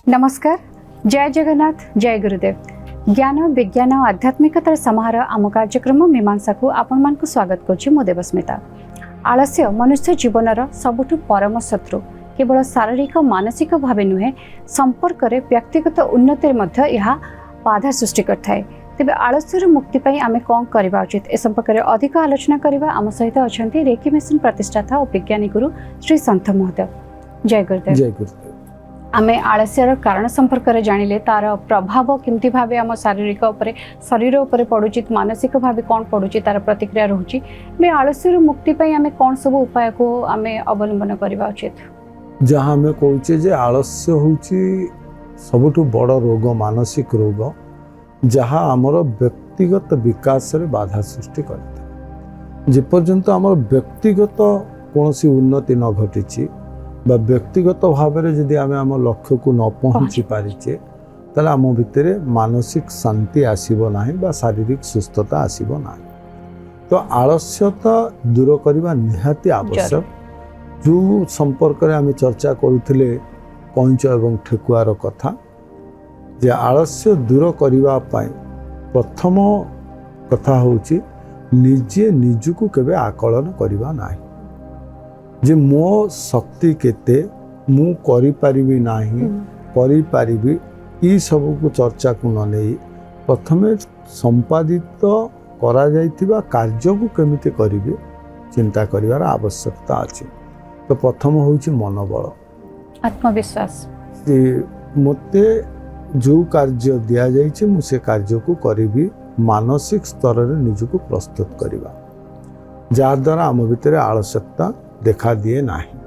नमस्कार, जय जगन्नाथ, जय गुरुदेव। ज्ञान विज्ञान और आध्यात्मिकतार समारोह आम कार्यक्रम मीमांसा को आपण मानक स्वागत करुछि मो देवस्मिता। आलस्य मनुष्य जीवनर सबुठु परम शत्रु केवल शारीरिक मानसिक भाव नुहे संपर्क रे व्यक्तिगत उन्नति मध्य यह बाधा सृष्टि करथाय। तेबे आलस्यर मुक्ति पई आमे कोन करबा उचित ए संपर्क रे अधिक आलोचना करबा आम सहित अछंती रेकी मिशन प्रतिष्ठाता और विज्ञानी गुरु श्री संत महोदय। जय गुरुदेव। जय गुरुदेव। आमे आलस्यर कारण संपर्क रे जानिले तार प्रभाव केमती भाबे आम शारीरिक उपरे शरीर उपरे पडुची, मानसिक भाबे कोन पडुची, तार प्रतिक्रिया रहउची। बे आलस्यर मुक्ति पई आमे कोन सब उपाय को आमे अवलंबन करबा उचित? जहाँ आमे कहूचे जे आलस्य होची सबुठु बड़ रोग, मानसिक रोग जहाँ आमर व्यक्तिगत विकास रे बाधा सृष्टि करता। जे पर्यंत आमर व्यक्तिगत कोनोसी उन्नति न घटिची बा व्यक्तिगत भाव में जदि आम आम लक्ष्य को न पहुँची पारिचे ताले आम भितर मानसिक शांति आसीबो नाही बा शारीरिक सुस्थता आसीबो नाही। तो आलस्यता दूर करबा निहाती आवश्यक। जो संपर्क रे आम चर्चा करुथिले कंच एवं ठेकुआर कथा, जे आलस्य दूर करबा पाई प्रथम कथा होची निजे निजको केबे आकलन करबा नाही। जे मो शक्ति केते मु करि परिबी नाही करि परिबी ई सब को चर्चा को न नै प्रथमे संपादित करा जाइथिबा कार्य को केमिति करिबे चिंता करिवार आवश्यकता अछि। तो प्रथम होउची मनोबल, आत्मविश्वास। मते जो कार्य दिया जाइछे मु से कार्य को करिबी मानसिक स्तर रे निजको प्रस्तुत करिबा, जा द्वारा आम भितर आलस्यता देखा दिए नाही।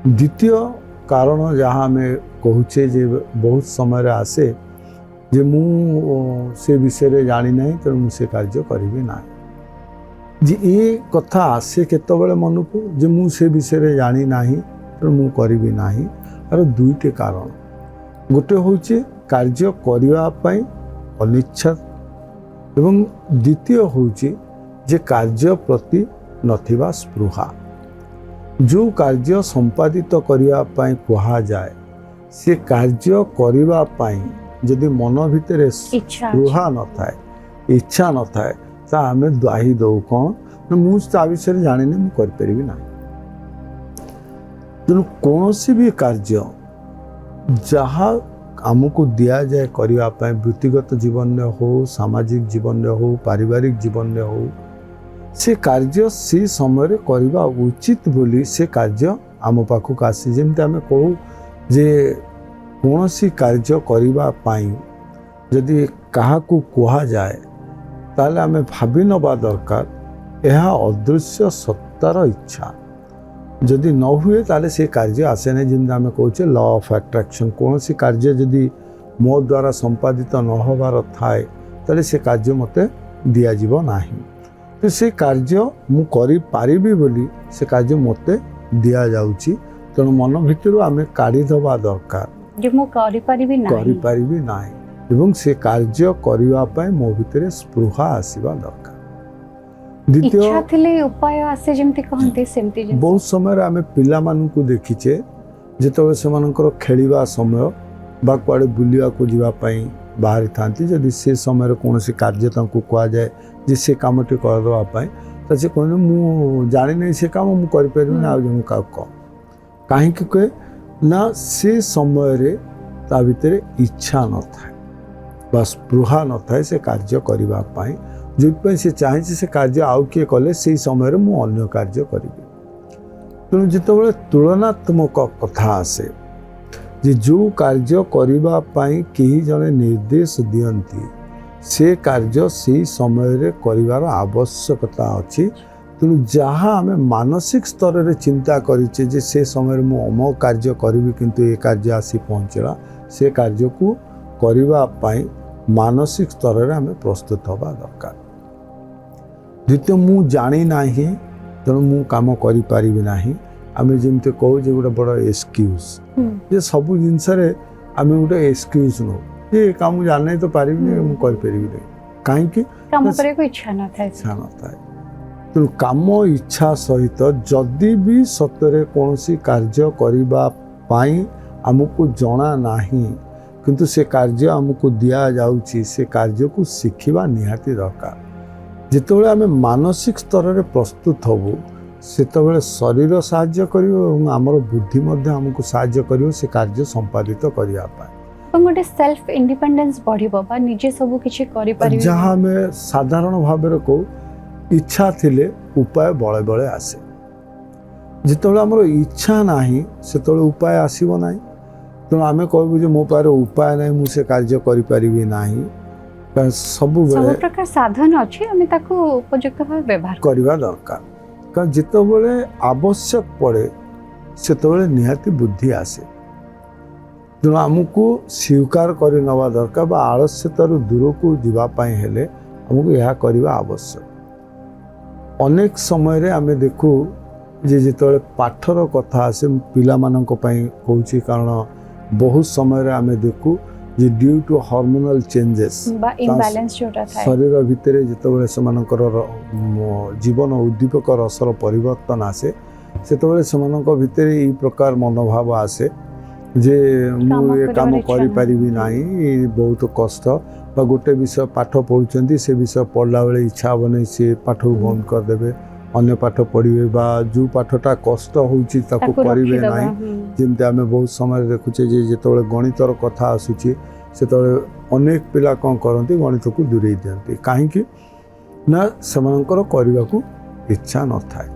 द्वितीय कारण जहाँ आम कहूचे जे बहुत समय रे आसे जे मु से विषय रे जानी नहीं तो मुझे कार्य करिबी नाही। जे ये कथा आसे केतबेले मन को जे मु से विषय रे जानी नाही तो मु करिबी नाही। आर दुईटे कारण, गोटे होचे कार्य करिवा पई अनिच्छा एवं द्वितीय होचे जे कार्य प्रति नथिबा स्पृहा। जो कार्य संपादित करिवा पई कहा जाए से कार्य करिवा पई जदि मन भितर स्पृहा न थाए, इच्छा न थाए, ता आमे द्वाही दउ कोन मु ता विषय जानिने मु कर परिबी ना। तेणु कौनसी भी कार्य जहाँ आमको दिया जाए करिवा पई व्यक्तिगत जीवन में हो, सामाजिक जीवन में हो, पारिवारिक जीवन में हो, से कार्य से समय करवा उचित बोली से कार्य आम पाखक आसी। जमती आम कहू जे कौनसी कार्य करबा पाई जदि काहाकू कहा जाए ताले आम भावी नबा दरकार यह अदृश्य सत्तार इच्छा। जदि न हुए ताले से कार्य आसे नहीं। जमती आम कहूचे लॉ ऑफ अट्रैक्शन, कौनसी कार्य जदि मो द्वारा संपादित न होबार थाए ताले से कार्य मते दिया जीव नाही। तो से कार्य मु करि पारिबी बोली से कार्य मते दिया जाउची। तेणु मन भितर आमे काढ़ी दबा दरकार जे मु करि परिबी नाही एवं से कार्य करिवा पय मो भितर स्पृहा आसीबा दरकार। द्वितीय इच्छा थिले उपाय आसे जेमति कहंते सेमति जे बहुत समय आमे पिला मानु को देखिचे जेतबे से मानकर खेलिबा समय बा कुआडे बुलिया को जीवा पई बाहरी थांती, जदि से समय कौन से कार्य तांको कहा जाए जे से कामटी कर दवा पाए तो से कहने मु जानी नहीं से काम मु कर परिबे ना जन का कहीं कहे ना से समय रे ता भितर इच्छा न थाए बस स्पृहा न थाए से कार्य करिवा पाए। जो से चाहे से कार्य आउ किए कले से समय रे मु अन्य कार्य करिबे। तेणु जितेबाला तुलनात्मक कथा आसे जे जो कार्य करिवा पाई केही जने निर्देश दियंती से कार्य से समय रे करिवार आवश्यकता अछि। तेणु जहाँ आम मानसिक स्तर रे चिंता करिचे जे से समय मु अमो कार्य करिवि किंतु ए कार्य आसी पहुँचला से कार्य को करिवा पाई मानसिक स्तर रे आम प्रस्तुत होबा दरकार। द्वितीय मु जानी नाही तेणु मु काम करि परिबि नाही। आम जमती कहू जे गोटे बड़ एक्सक्यूज जे सबू जिनस आम गोटे एक्सक्यूज नो ये काम जाने तो पारि मु कर परिबि कहीं इच्छा न थाए। तेणु काम इच्छा सहित जदि भी सतरे कौन कार्य करबा पाई आमको जना नाही किंतु से कार्य आमको दिया जाउची से कार्य को शिखिबा निहाती दरकार जितेबाला आम मानसिक स्तर में प्रस्तुत हबू सेतबेले शरीर साहाय्य करियो एवं आमर बुद्धि मध्य आमको साहाय्य करियो से कार्य संपादित करिया पाए तो गोटे सेल्फ इंडिपेंडेंस बढ़िबो बा निजे सब किछि करि परिबे जहाँ में साधारण भाव में कहू इच्छा थिले उपाय बड़े बड़े आसे जितेबाला आमर इच्छा नाही सेतबेले उपाय आसीबो नाही तेणु आम कहबू जे मो पारे उपाय नाही मु से कार्य करि परिबी नाही सब प्रकार साधन अच्छी आम ताकू उपयुक्त भाव व्यवहार करवा दरकार कारण जितेबाला आवश्यक पड़े सेतबेले निहाती बुद्धि आसे तेणु आमको स्वीकार कर नवा दरकार बा आलस्यतार दूर को जीवाई हेले आमको यह करवा आवश्यक अनेक समय आम देखू जे जितेबाला पाठर कथा आसे पिला मानक पई कहूची कारण बहुत समय आम देखू जे ड्यू टू हार्मोनल चेंजेस शरीर भितर जितेबाला सेमानकर जीवन उद्दीपक रसर परिवर्तन आसे सेतबेले सेमानक भितर ई प्रकार मनोभाव आसे जे मु ये काम करि परिबी नाही बहुत कष्ट बा गोटे विषय पाठ पढ़ुचंती से विषय पढ़ला बेले इच्छा बने से पाठ को बंद कर देबे अन्य पाठ पढ़िबे बा जो पाठटा कष्ट होउची ताको करिवे नाही जेमते आमे बहुत समय देखुचे जे जेतबेले गणितर कथा आसुची सेतबेले अनेक पिला कौन करती गणित को दूरे दियंती काहेकि ना सेमानकर करबा को इच्छा न थाए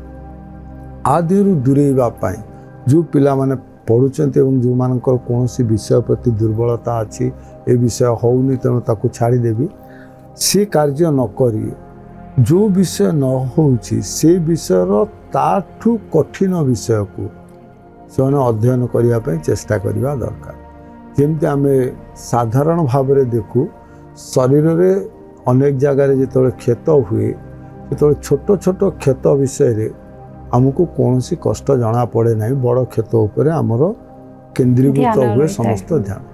आदिरु दूरेबा पाई जो पिला माने पढ़ुचंती एवं जो मानकर कोनोसी विषय प्रति दुर्बलता अछि ए विषय होउनी तेणु ताको छाड़ी देबी से कार्य न करी जो विषय न होउची से विषयर ताठू कठिन विषय को से अध्ययन करने पे चेष्टा करवा दरकार जमती आम साधारण भाव में देखू शरीर में अनेक जगार जो क्षत हुए जो छोट छोट क्षत विषय आमको कौन सी कष्ट जना पड़े ना बड़ क्षत उपर आमर केन्द्रीभूत हुए समस्त ध्यान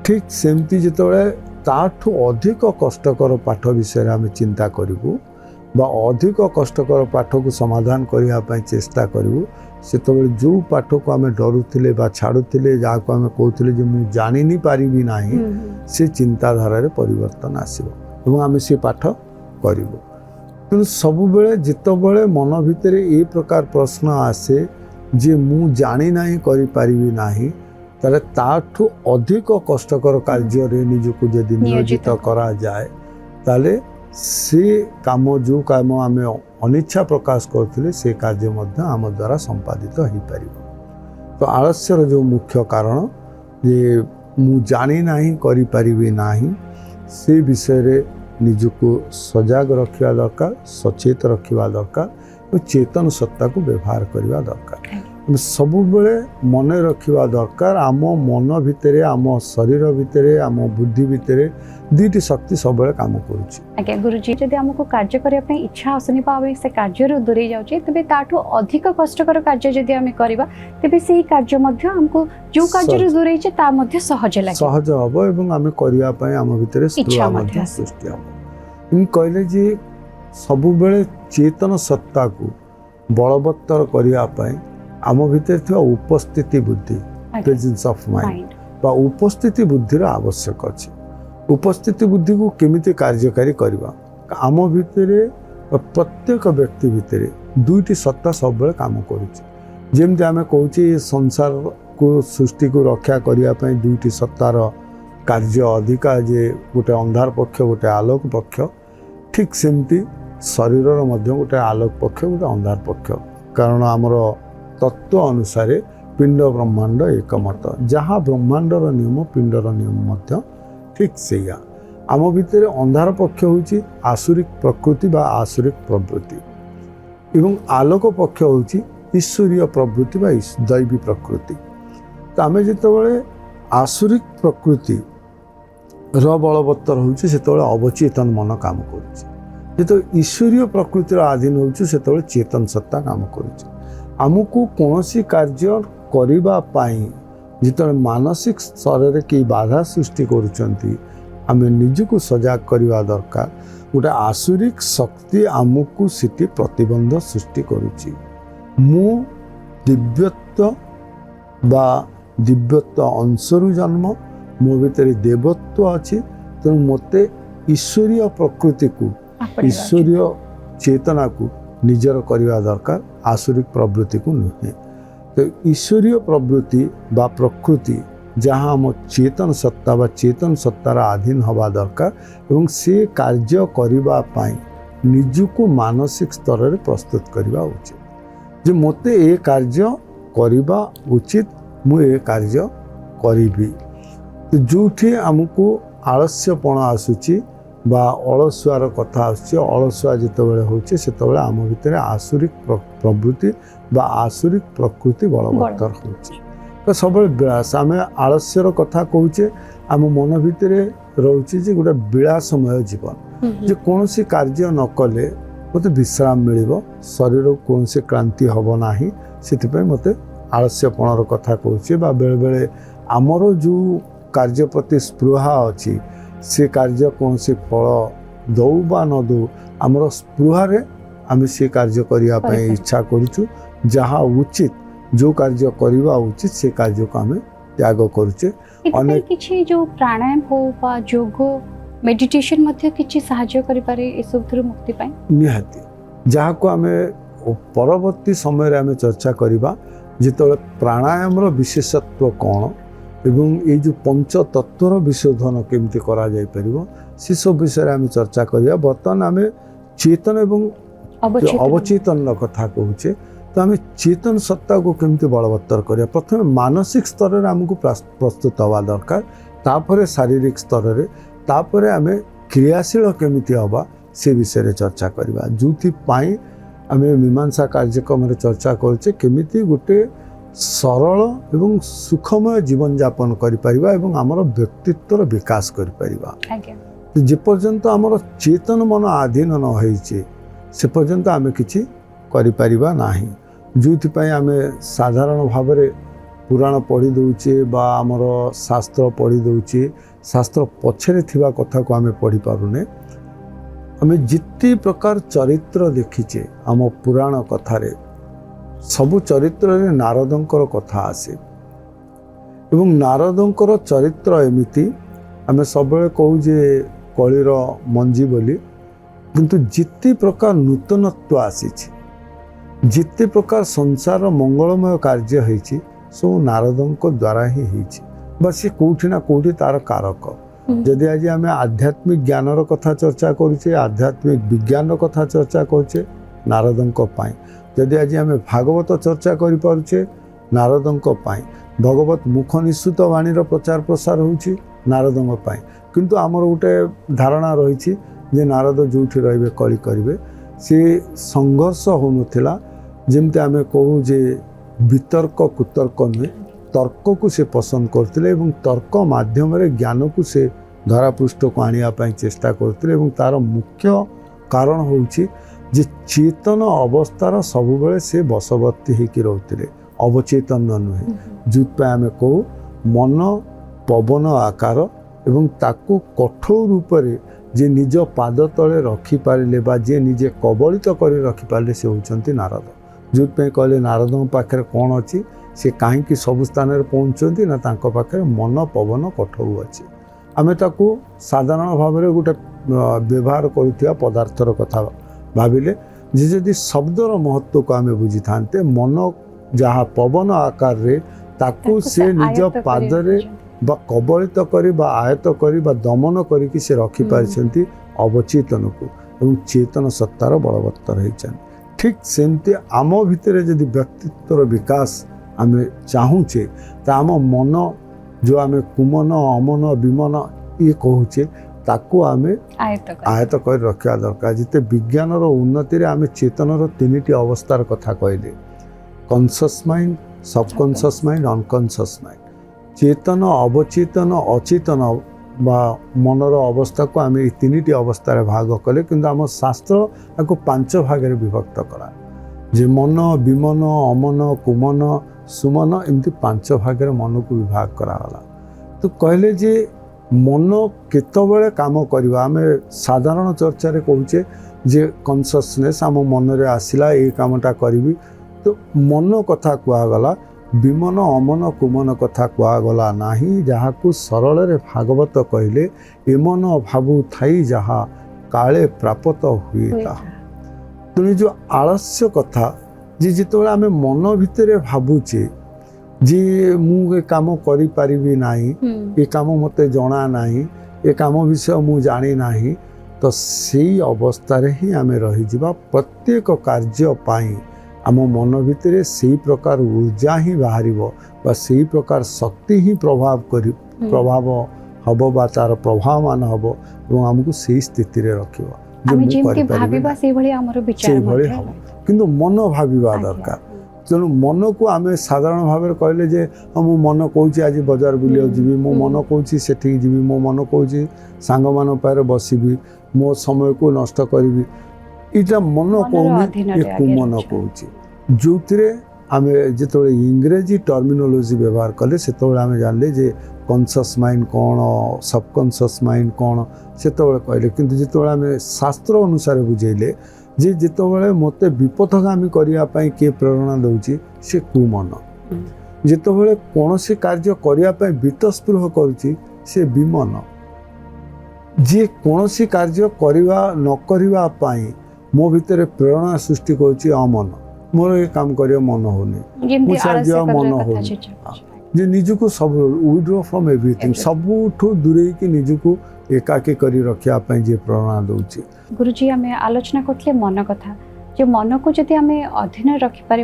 ठीक सेमती जिते ताठू अधिक कष्टकर पाठ विषय आम चिंता करूँ बा अधिक कष्टकर पाठ को समाधान करने चेष्टा करूँ से जो पाठ को आम डरुले छाड़ुले जहाँ को आम कहते मुझे जानी नहीं पारिबी नहीं से चिंताधारा परिवर्तन आसो आम से पाठ करूँ तेणु सब बेले जितेबाला मन भितर ये प्रकार प्रश्न आसे जे मु जानी ना करि पारिबी नाही ताले ताठू अधिक कष्टकर कार्य निजको यदि नियोजित करा जाए ताले से काम जो काम आम अनिच्छा प्रकाश करथिले से कार्य मध्य आम द्वारा संपादित हो पारिबो तो आलस्यर जो मुख्य कारण जे मु जानी नाही करि पारिबी नाही से विषय रे निजको सजग रखा दरकार सचेत रखा दरकार और चेतन सत्ता को व्यवहार करने दरकार सब बेले मन रखा दरकार आम मन भितर आम शरीर भितर आम बुद्धि भितर दुईटी शक्ति सब काम करुच्ची गुरुजी जदि आमको कार्य करने इच्छा आसनी पावे से कार्य दूरे जाऊे तेज ताठू अधिक कष्टकर कार्य जदि आम करवा तेज से कार्य आमको जो कार्य दूरे सहज लगे सहज हम एवं आम करने आम भितर सृष्टि हम कहले जे सब बेले चेतन सत्ता को बलवत्तर करने आम भीतर थी उपस्थिति बुद्धि प्रेजेंस ऑफ माइंड बा उपस्थिति बुद्धिर आवश्यक अच्छे उपस्थिति बुद्धि को केमिति कार्यकारी करवा आम भीतर प्रत्येक व्यक्ति भितर दुईटी सत्ता सब बेले काम करुच्चे जमती आम कहूँ संसार को सृष्टि को रक्षा करने दुईटी सत्तार कार्य अधिका जे गोटे अंधार पक्ष गोटे आलोक पक्ष ठीक सेमती शरीर मध्य गोटे आलोक पक्ष गोटे अंधार पक्ष कारण आमर तत्व अनुसार पिंड ब्रह्मांड एकमत जहाँ ब्रह्मांडर नियम पिंडर नियम ठीक से आम भितर अंधार पक्ष हूँ आसुरिक प्रकृति बा आसुरिक प्रवृत्ति एवं आलोक पक्ष हूँ ईश्वरीय प्रवृत्ति बा दैवी प्रकृति तो आम जिते आसुरिक प्रकृति बलवत्तर होते अवचेतन मन काम कर ईश्वरीय प्रकृतिर आधीन हो चेतन सत्ता काम करमको कौन सी कार्य करने जिते मानसिक स्तर में कई बाधा सृष्टि करें निजको सजग करवा दरकार गोटे आसुरिक शक्ति आमको सीटी प्रतिबंध सृष्टि करुच्ची मु दिव्यत्व बा दिव्यत्व अंशरू जन्म मो भितर देवत्व अच्छी तेणु मते ईश्वरीय प्रकृति को ईश्वरीय चेतना को निजर करवा दरकार आसुरिक प्रवृत्ति को नुहे। तो ईश्वरीय प्रवृत्ति बा प्रकृति जहाँ आम चेतन सत्ता बा चेतन सत्तार अधीन हवा दरकार एवं से कार्य करबा पाई निजको मानसिक स्तर रे प्रस्तुत करबा उचित जे मते ए कार्य करबा उचित मु ए कार्य करिबी। तो जोठी आमको आलस्यपण आसुची बा अलसुआर कथा आसुची अलसुआ जितेबाला होचे सेतेबाला आम भितर आसुरिक प्रवृत्ति बा आसुरिक प्रकृति बलवत्तर होची। तो सब विलास आम आलस्यर कथा कहूचे आम मन भितर रोचे जे गोटे विलासमय जीवन जे कौन सी कार्य न कले मते विश्राम मिलिबो शरीर को कौन से क्रांति हबो नाही सेति मते आलस्यपणर कथा कहूचे बा बेले बेले आमर जो कार्य प्रति स्पृहा अच्छी से कार्य कौन से फल दौ बा न दौ आमर स्पृहारे आम से कार्य करिया पई इच्छा करूछु जहाँ उचित जो कार्य करवा उचित से कार्य को आम त्याग करुचे। अनेक किछि जो प्राणायाम हो बा योग मेडिटेशन मध्ये किछि सहाय्य करि पारे ए सब थरु मुक्ति पाई निहाती जहाँ को आम परवर्ती समय आम चर्चा करवा जिते प्राणायाम विशेषत्व कौन एवं ये जो पंच तत्वर विशोधन केमती करा जाय परिबो से सब विषय आम चर्चा करवा। बर्तमान आम चेतन एवं अवचेतन कथा कहूचे तो आम चेतन सत्ता को केमती बलवत्तर करिया प्रथम मानसिक स्तर रे हमको प्रस्तुत हवा दरकार तापर शारीरिक स्तर रे तापर आम क्रियाशील केमती हवा से विषय रे चर्चा करवा जोथि पाई आम मीमांसा कार्यक्रम रे चर्चा करछे केमिति गोटे सरल एवं सुखमय जीवन यापन करि परिबा एवं हमर व्यक्तित्वर विकास करि परिबा। जे पर्यंत हमर चेतन मन आधीन न होइछे से पर्यंत आम किछि करि परिबा नाही जोथि पई आम साधारण भाव रे पुराण पढ़ी दउछे बा हमर शास्त्र पढ़ी दउछे शास्त्र पछरे थिबा कथा को आम पढ़ी पारुने आम जिते प्रकार चरित्र देखीचे आम पुराण कथारे सबु चरित्र रे नारदंकर कथा आसे एवं नारदंकर चरित्र एमिति आम सब कहू जे कलिर मंजी बोली किंतु जिते प्रकार नूतनत्व आसीछि जिते प्रकार संसार मंगलमय कार्य होइछि सब नारदंक द्वारा ही होइछि बा से कोठी ना कोठी तार कारक। जदि आज आम आध्यात्मिक ज्ञानर कथा चर्चा करुचे आध्यात्मिक विज्ञान कथा चर्चा करुचे नारदंक पाई जदि आज आम भागवत चर्चा करिपारुचे नारदंक पाई भगवत मुख निश्चित वाणीर प्रचार प्रसार होउछि नारदंक पाई किंतु आमर गोटे धारणा रही जे नारद जोठी रहिबे कली करिवे से संघर्ष होनुथिला जेमते आम कहू जे वितर्क कुतर्क नुहे तर्क को से पसंद करते एवं तर्क माध्यम रे ज्ञान को से धरापृष्ठ को आनिया पाई चेष्टा करते एवं तार मुख्य कारण होउछि जे चेतन अवस्थार सबुबले से बसवर्ती होकर रोते अवचेतन नुहे जोप आम कहू मन पवन आकार एवं ताकू कठोर रूपरे जे निज पाद तले रखिपारे बा जे निजे कबलित कर रखिपारे से होउछंती नारद जोप कहले नारद पाखे कौन अच्छी से कहीं सब स्थान में पहुँचती ना तांको पाखे मन पवन कठोर अच्छी आम ताकू साधारण भाव में गोटे व्यवहार करुवा पदार्थर कथा भाविले जे जदि शब्दर महत्व को आम बुझी था मन जहाँ पवन आकार रे ताकू से निज पादरे बा कबलित करी बा आयत करी बा दमन करी से रखी पारिछंती अवचेतन को एवं चेतन सत्तार बलवत्तर होइछन। ठीक सेमती आम भितर जदि व्यक्तित्वर विकास आम चाहूचे तो आम मन जो आम कुमन अमन विमन ये कहूचे ताकू आम आयत कर रखा दरकार जिते विज्ञानर उन्नति आम चेतनर तीनिटी अवस्थार कथा कहले conscious mind subconscious mind unconscious mind चेतन अवचेतन अचेतन बा मनर अवस्था को आम ये तीनिटी अवस्था भाग कले किंतु आम शास्त्र आपको 5 भाग में विभक्त करा जे मन विमन अमन कुमन सुमन एमती 5 भाग में मन को विभाग कराला। तो कहले जे मन केतबेले काम करवा आम साधारण चर्चा रे कहूचे जे कॉन्शियसनेस आम मन रे आसिला ए कामटा करी तो मन कथा कहगला विमन अमन कुमन कथा कुआगला नाही जहाकू सरल भागवत कहले एमन भावु थाई जहा काले प्राप्त हुए ताहा। तेणु जो आलस्य कथा जे जितेबाला आम मन भितर भावुचे जे मु ए काम करि परिबि नाही, ए काम मते जना नाही, ए काम विषय मु जानी नाही, तो सेई अवस्था रे ही आम रही जिबा। प्रत्येक कार्य पाई आम मन भितर सेई प्रकार ऊर्जा ही बाहरिबो बा सेई प्रकार शक्ति ही प्रभाव हबो बा तार प्रभाव मान हबो এবং हमको सेई स्थिति रे रखिबो। आम जेमति भाबिबा सेई भली हमर विचार मध्ये हबो, किंतु मन भाबिबा दरकार। तेणु मन को आम साधारण भाव कहले जे मो मन कौची आज बजार बुलिया जीवी, मो मन कौची सेठी जीवी, मो मन कौची सांग मान पारे बसिबी, मो समय को नष्ट करी, इटा मन कहूनी ये कुमन कौची। जो आम जो इंग्रेजी टर्मिनोलोजी व्यवहार कले से आम जानले जे कॉन्शियस माइंड कौन सबकॉन्शियस माइंड कौन से कहले, किंतु जो आम शास्त्र अनुसार बुझेले जे जितेबाला मत विपथगामी करने किए प्रेरणा दूची से कुमन, जितेबाला कौन से कार्य करने वितस्पृह करुच्ची से विमन, जी कौन सी कार्य करवा न करने मो भितर प्रेरणा सृष्टि करुच्ची अमन, मोर ये काम करिया मन होनी, मन होनी, जे निजको सब विड्रॉ फ्रॉम एवरीथिंग, सबुठू दूरे की निजको एकाकी करी रखिया पई जे प्रेरणा दूची। गुरुजी आम आलोचना करते मन कथा, जो मन को जदि आम अधीन रखिपर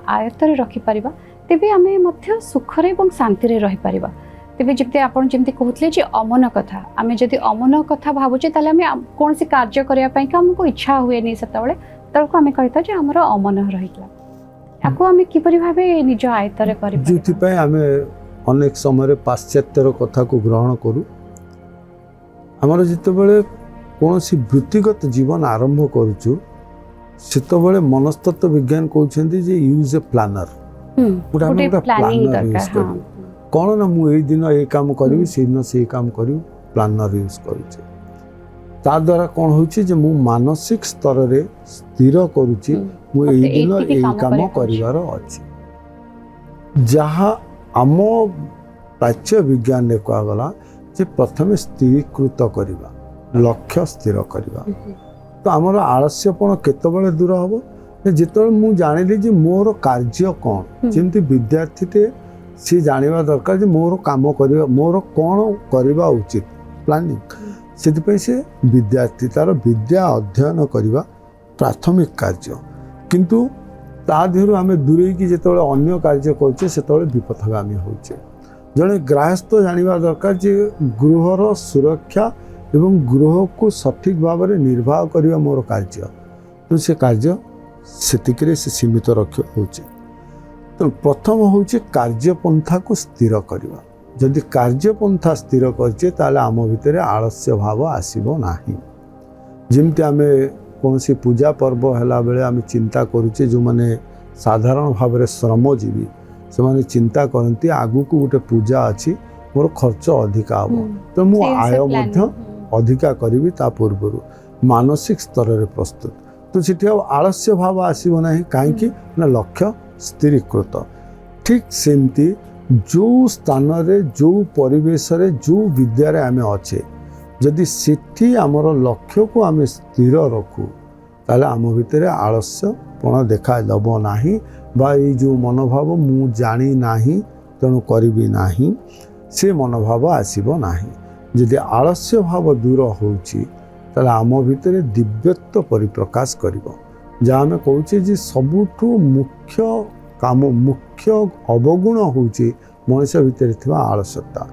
आयत्तर रखिपर तेबे आम सुखरे और शांति रे रही पारिबा। तेबे जब आपन जमती कहते जे अमन कथा, आम जदि अमन कथा भावुचे ताले आम कौन सी कार्य करने आमको इच्छा हुए नहीं सेतबेले तळको आम कहता जे हमर अमन रहितला, याको आम किपरि भाबे निज आयत्तर करि जोथि पय आम अनेक समय पाश्चात्यर कथा को ग्रहण करू। आमर जितेबाला कौन सी वृत्तिगत जीवन आरंभ करुचु सेतबेले मनस्तत्व विज्ञान कहते जे यूज ए प्लानर, कौन ना मु दिन ये काम करी से दिन से काम करी प्लानर यूज करुचे। ता द्वारा कौन होची जे मु मानसिक स्तर रे स्थिर करुची मु ए दिन ए काम करिवार अछि। जहा आम प्राच्य विज्ञान रे कहा गला जे प्रथम स्थिरीकृत करिवा, लक्ष्य स्थिर करिवा। तो आमर आलस्यपण केतबेले दूर हम जिते मु जानिली जे मोर कार्य कौन, जमती विद्यार्थी सी जानिबा दरकार जे मोर काम करिवा, मोर कौन करिवा उचित प्लानिंग, से से विद्यार्थी तार विद्या अध्ययन करिवा प्राथमिक कार्य। किंतु ता देहरु आमे दूरे की जेतबेले अन्य कार्य करछे सेतबेले विपथगामी होचे। जने गृहस्थ जानिबा दरकार जे गृहर सुरक्षा एवं गृह को सठिक भाव में निर्वाह करवा मोर कार्य, तो से कार्य से सीमित रख होचे। तो प्रथम होचे कार्यपंथा को स्थिर करवा। जदि कार्यपंथा स्थिर करछे ताले आम भितर आलस्य भाव आसीबो नाही। जेमति आमे कोनसी पूजा पर्व हैला बेले आमे चिंता करूचे, जो माने साधारण भाव में श्रमजीवी से माने चिंता करती आगु को गोटे पूजा अच्छी मोर खर्च अधिका हम, तो मु आय मध्य अधिका करी ता पूर्व मानसिक स्तर रे प्रस्तुत। तो सेठी आलस्य भाव आसीबो नाही, काहेकि ना लक्ष्य स्थिरीकृत। ठीक सेमती जो स्थान रे जो परिवेश रे जो विद्या रे आमे अच्छे, जदि सेठी आमर लक्ष्य को आम स्थिर रखू ताले आम भितर आलस्यपण देखा दब नाही, बा ये जो मनोभाव मु जानी नाही तेणु करिबी नाही से मनोभाव आसीबो नाही। जदि आलस्य भाव दूर होउची ताले आम भितर दिव्यत्व परिप्रकाश करिबो। जहाँ आम कहूचे जे सबुठु मुख्य काम मुख्य अवगुण होउची मनुष्य भितर थिबा आलस्यता।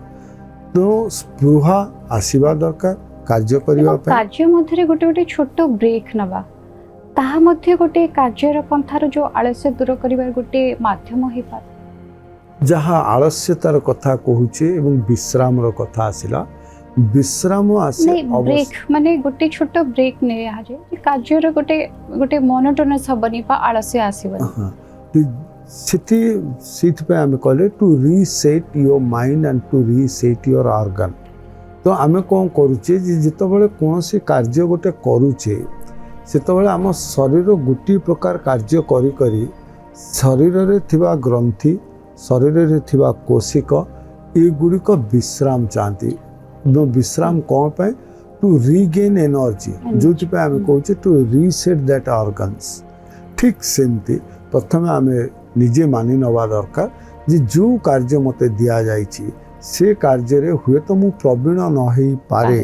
तो स्पृहा आसीबा दरकार कार्य करिबा पे। कार्य मध्यरे गोटे गोटे छोट ब्रेक नबा ताहा मध्य गोटे कार्यर पंथार जो आलस्य दूर करिबार गोटे माध्यम हे पार। जहाँ आलस्यतार कथा कहूचे एवं विश्राम रो कथा आसिला, विश्राम आसे ब्रेक माने गोटे छोट ब्रेक ने आजे कार्यर गोटे गोटे मोनोटोनस हबनी पा आलस्य आसीबनी। सिटी पे आमे कहले to reset your mind and to reset your organ. तो आमे कौन करूचे जितेबाला कौन सी कार्य गोटे करूचे सेतेबाला आम शरीर गोटे प्रकार कार्य करी करी शरीर रे थिबा ग्रंथि शरीर रे थिबा कोशिक एगुड़िक विश्राम चाहती विश्राम कौन पे टू रीगेन एनर्जी जो आम कहे टू रीसेट दैट ऑर्गन्स ठीक सेमती प्रथम आम निजे मानि नवा दरकार जे जो कार्य मते दिया जाइछि से कार्य रे हुए तो मु प्रवीण न हो पारे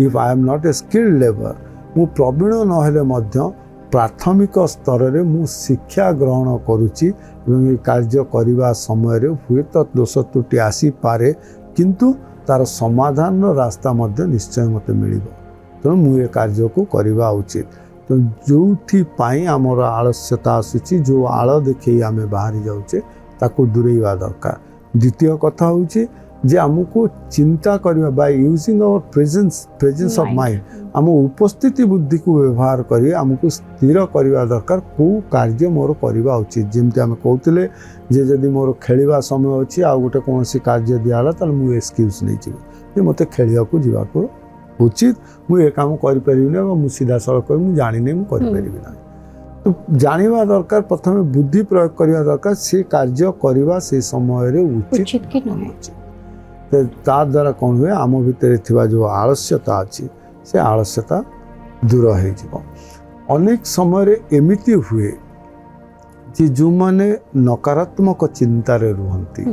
if I am not a skilled labour मु प्रवीण न हेले मध्य प्राथमिक स्तर रे मु शिक्षा ग्रहण करुछि एवं ये कार्य करबा समय रे हुए तो दोष त्रुटि आसी पारे किंतु तार समाधान रास्ता मध्य निश्चय मते मिलिबो तेणु मु ये कार्य को करबा उचित तो जो पाई आमर आलस्यता आसूची जो आल देखी आम बाहरी जाऊे ताकू दूरेवा दरकार द्वितीय कथा हूँ जे आमको चिंता करबा by using our presence of mind आम उपस्थिति बुद्धि को व्यवहार करी आमको स्थिर करबा दरकार को कार्य मोर करबा उचित जेमती आम कहते जे जदि मोर खेलिबा समय अच्छी आ गोटे कौन कार्य दिहला ताल मु एक्सक्यूज नहीं जी मते खेलिया को जीवा को उचित मुझे काम कर सीधा सड़क मुझे जानी मुझे तो जानिबा दरकार प्रथम बुद्धि प्रयोग करबा दरकार से कार्य करबा से समय रे उचित कि नहीं तो ता द्वारा कौन हुए आम भितर थिबा जो आलस्यता अच्छी से आलस्यता दूर हो जिवो अनेक समय रे एमिति हुए जे जो माने नकारात्मक चिंतार रुहंती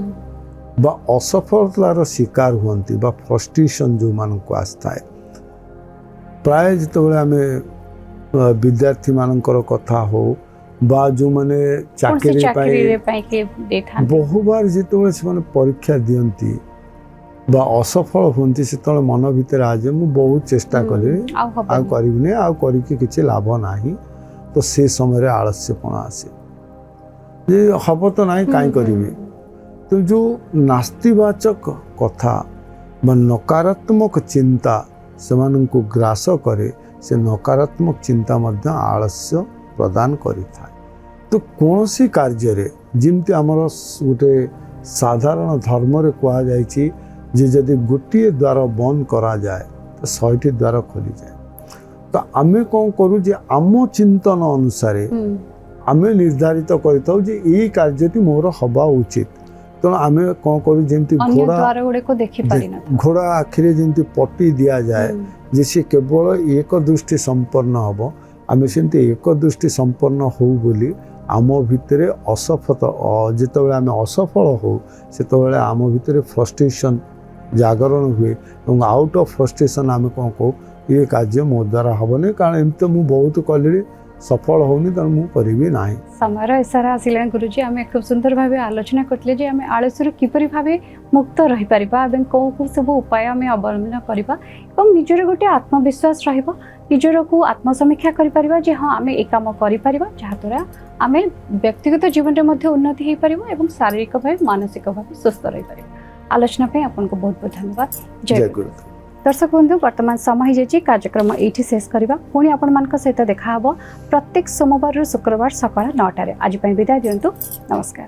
बा असफलतार शिकार हुअंती बा फ्रस्ट्रेशन जो मान को आस्थाए प्राय जिते आम विद्यार्थी मानकर कथा हो बा जो माने चाकरी बहुबार जिते से परीक्षा दियंती बा असफल होती से मन भीतर आज मु बहुत चेष्टा करी आ किसी लाभ नाही तो से समय आलस्यपना आसे जे हम तो ना कहीं करी तो जो नास्तिवाचक कथा बा नकारात्मक चिंता से ग्रास करे से नकारात्मक चिंता मध्य आलस्य प्रदान करिथाय तो कौन सी कार्य रे जिमती आमर गोटे साधारण धर्म रे कहा जायछि जे जदि गोटे द्वार बंद करा जाए तो 100टी द्वार खोली जाए तो आमे कौन करू जे आम चिंतन अनुसार आमे निर्धारित करताउ जे ई कार्यटी मोर हवा उचित तो आम कौन करूँ जमी घोड़ा आखिरे जमी पट्टी दि जाए जे सी केवल एक दृष्टि संपन्न हम आम सेमती एक दृष्टि संपन्न हो बोली आम भितर असफल जिते आम असफल हो से आम भितर फ्रस्ट्रेशन जागरण हुए और आउट ऑफ फ्रस्ट्रेशन आम कौन कहू ये कार्य मो द्वारा हेनी कारण एमती तो मुझे बहुत कल सफल होनी तेणु मुझे करी ना समय इशारा आसिला गुरुजी आम खूब सुंदर भाव आलोचना करते आम आलस्यर किपरि भाव मुक्त रही पारिबा कौ कौ सब उपाय आम अवलंबन करबा एवं निजर गोटे आत्मविश्वास रहिबा निजर को आत्मसमीक्षा करि परिबा जे हां आम ए काम करि परिबा जहा द्वारा आम व्यक्तिगत जीवन में मध्य उन्नति हो पारिबा एवं शारीरिक भाव मानसिक भाव सुस्थ रही पारिबा आलोचना पे आपनको बहुत बहुत धन्यवाद जय गुरु दर्शक बंधु वर्तमान समय जाइए कार्यक्रम ये शेष करवा पुणी आपण मान सहित देखा प्रत्येक सोमवार शुक्रवार सकाळ 9 आज विदाय दिंतु नमस्कार।